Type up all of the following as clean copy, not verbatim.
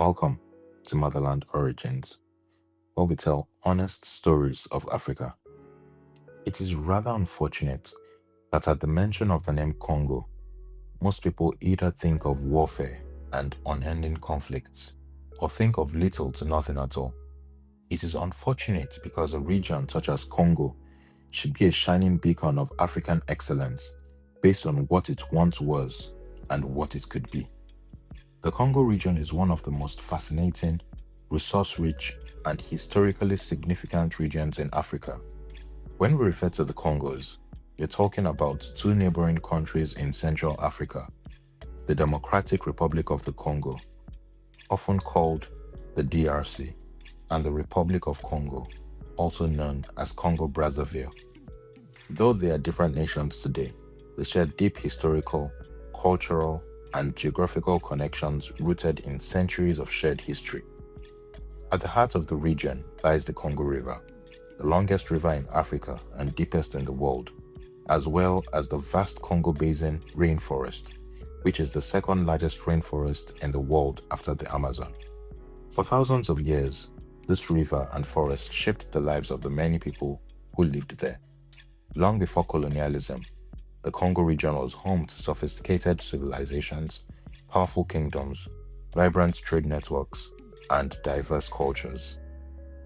Welcome to Motherland Origins, where we tell honest stories of Africa. It is rather unfortunate that at the mention of the name Congo, most people either think of warfare and unending conflicts, or think of little to nothing at all. It is unfortunate because a region such as Congo should be a shining beacon of African excellence based on what it once was and what it could be. The Congo region is one of the most fascinating, resource rich, and historically significant regions in Africa. When we refer to the Congos, we're talking about two neighboring countries in Central Africa, the Democratic Republic of the Congo, often called the DRC, and the Republic of Congo, also known as Congo Brazzaville. Though they are different nations today, they share deep historical, cultural, and geographical connections rooted in centuries of shared history. At the heart of the region lies the Congo River, the longest river in Africa and deepest in the world, as well as the vast Congo Basin rainforest, which is the second largest rainforest in the world after the Amazon. For thousands of years, this river and forest shaped the lives of the many people who lived there. Long before colonialism, the Congo region was home to sophisticated civilizations, powerful kingdoms, vibrant trade networks, and diverse cultures.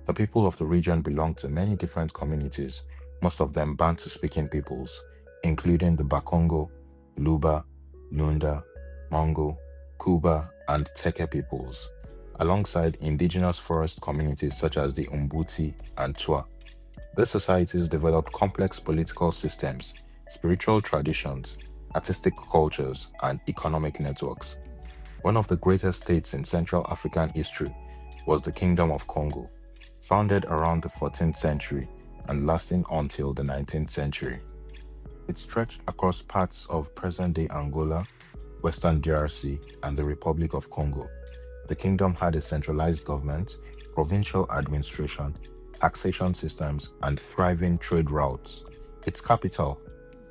The people of the region belong to many different communities, most of them Bantu-speaking peoples, including the Bakongo, Luba, Lunda, Mongo, Kuba, and Teke peoples, alongside indigenous forest communities such as the Umbuti and Twa. These societies developed complex political systems, spiritual traditions, artistic cultures, and economic networks. One of the greatest states in Central African history was the Kingdom of Congo, founded around the 14th century and lasting until the 19th century. It stretched across parts of present-day Angola, Western DRC, and the Republic of Congo. The kingdom had a centralized government, provincial administration, taxation systems, and thriving trade routes. Its capital,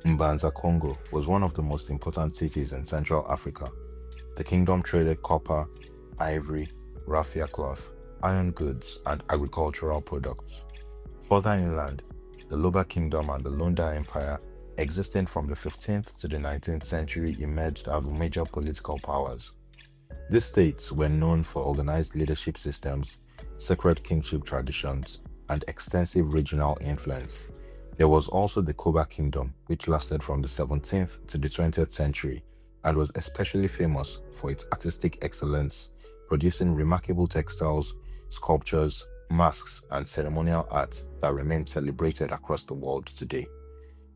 Mbanza Congo, was one of the most important cities in Central Africa. The kingdom traded copper, ivory, raffia cloth, iron goods, and agricultural products. Further inland, the Luba Kingdom and the Lunda Empire, existing from the 15th to the 19th century, emerged as major political powers. These states were known for organized leadership systems, sacred kingship traditions, and extensive regional influence. There was also the Kuba Kingdom, which lasted from the 17th to the 20th century and was especially famous for its artistic excellence, producing remarkable textiles, sculptures, masks, and ceremonial art that remain celebrated across the world today.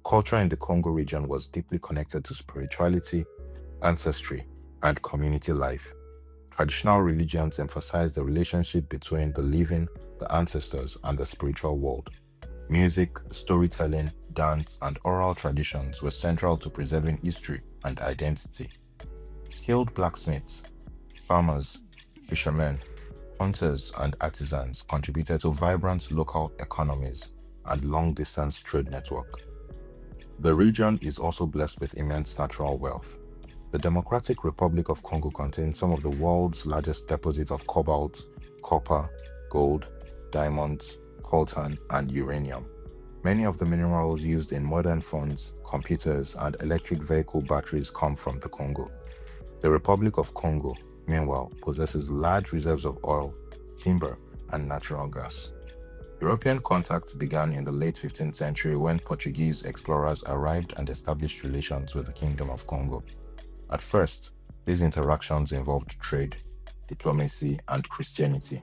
Culture in the Congo region was deeply connected to spirituality, ancestry, and community life. Traditional religions emphasize the relationship between the living, the ancestors, and the spiritual world. Music, storytelling, dance, and oral traditions were central to preserving history and identity. Skilled blacksmiths, farmers, fishermen, hunters, and artisans contributed to vibrant local economies and long-distance trade network. The region is also blessed with immense natural wealth. The Democratic Republic of Congo contains some of the world's largest deposits of cobalt, copper, gold, diamonds, coltan, and uranium. Many of the minerals used in modern phones, computers, and electric vehicle batteries come from the Congo. The Republic of Congo, meanwhile, possesses large reserves of oil, timber, and natural gas. European contact began in the late 15th century when Portuguese explorers arrived and established relations with the Kingdom of Congo. At first, these interactions involved trade, diplomacy, and Christianity.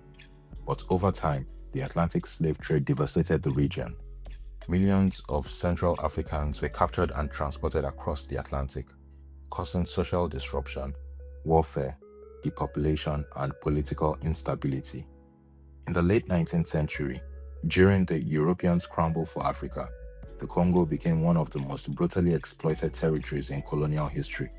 But over time, the Atlantic slave trade devastated the region. Millions of Central Africans were captured and transported across the Atlantic, causing social disruption, warfare, depopulation, and political instability. In the late 19th century, during the European scramble for Africa, the Congo became one of the most brutally exploited territories in colonial history.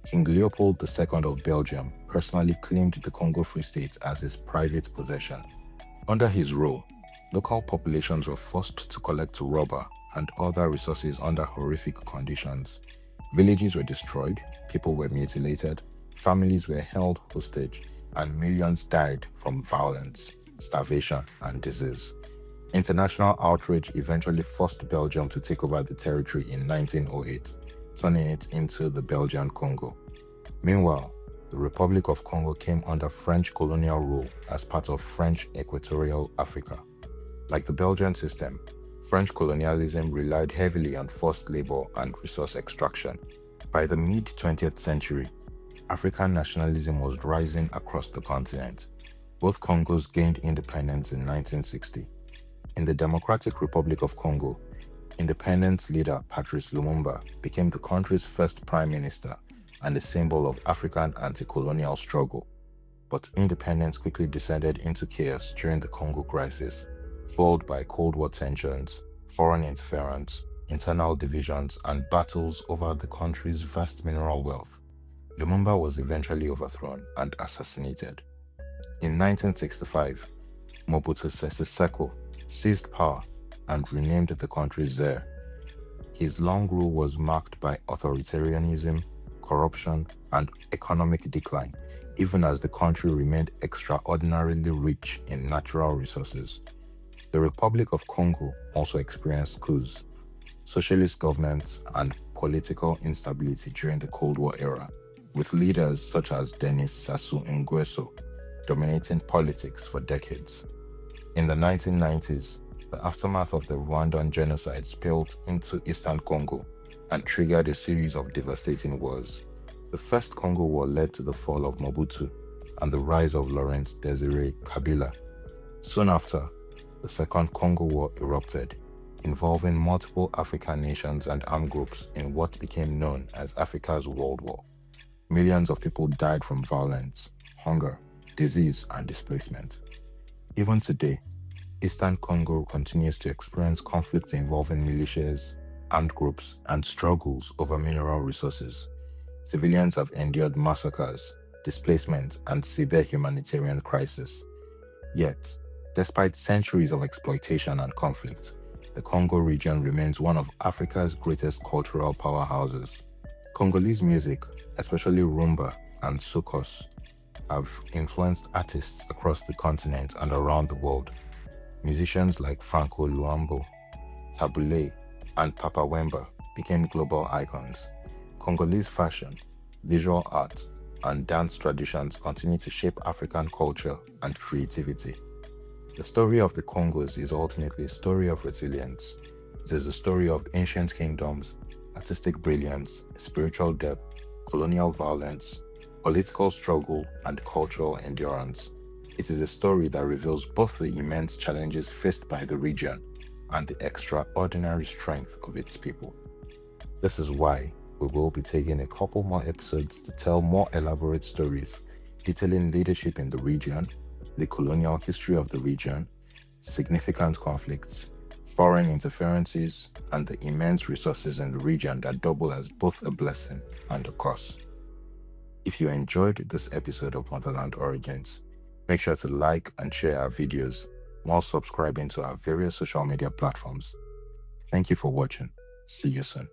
King Leopold II of Belgium personally claimed the Congo Free State as his private possession. Under his rule, local populations were forced to collect rubber and other resources under horrific conditions. Villages were destroyed, people were mutilated, families were held hostage, and millions died from violence, starvation, and disease. International outrage eventually forced Belgium to take over the territory in 1908, turning it into the Belgian Congo. Meanwhile, the Republic of Congo came under French colonial rule as part of French Equatorial Africa. Like the Belgian system, French colonialism relied heavily on forced labor and resource extraction. By the mid-20th century, African nationalism was rising across the continent. Both Congos gained independence in 1960. In the Democratic Republic of Congo, independence leader Patrice Lumumba became the country's first prime minister and a symbol of African anti-colonial struggle. But independence quickly descended into chaos during the Congo crisis, followed by Cold War tensions, foreign interference, internal divisions, and battles over the country's vast mineral wealth. Lumumba was eventually overthrown and assassinated. In 1965, Mobutu Sese Seko seized power and renamed the country Zaire. His long rule was marked by authoritarianism, corruption, and economic decline, even as the country remained extraordinarily rich in natural resources. The Republic of Congo also experienced coups, socialist governments, and political instability during the Cold War era, with leaders such as Denis Sassou Nguesso dominating politics for decades. In the 1990s, the aftermath of the Rwandan genocide spilled into eastern Congo and triggered a series of devastating wars. The First Congo War led to the fall of Mobutu and the rise of Laurent Désiré Kabila. Soon after, the Second Congo War erupted, involving multiple African nations and armed groups in what became known as Africa's World War. Millions of people died from violence, hunger, disease, and displacement. Even today, Eastern Congo continues to experience conflicts involving militias, armed groups, and struggles over mineral resources. Civilians have endured massacres, displacement, and severe humanitarian crisis. Yet, despite centuries of exploitation and conflict, the Congo region remains one of Africa's greatest cultural powerhouses. Congolese music, especially rumba and soukous, have influenced artists across the continent and around the world. Musicians like Franco Luambo, Taboulé, and Papa Wemba became global icons. Congolese fashion, visual art, and dance traditions continue to shape African culture and creativity. The story of the Congos is ultimately a story of resilience. It is a story of ancient kingdoms, artistic brilliance, spiritual depth, colonial violence, political struggle, and cultural endurance. It is a story that reveals both the immense challenges faced by the region and the extraordinary strength of its people. This is why we will be taking a couple more episodes to tell more elaborate stories detailing leadership in the region, the colonial history of the region, significant conflicts, foreign interferences, and the immense resources in the region that double as both a blessing and a curse. If you enjoyed this episode of Motherland Origins, make sure to like and share our videos while subscribing to our various social media platforms. Thank you for watching. See you soon.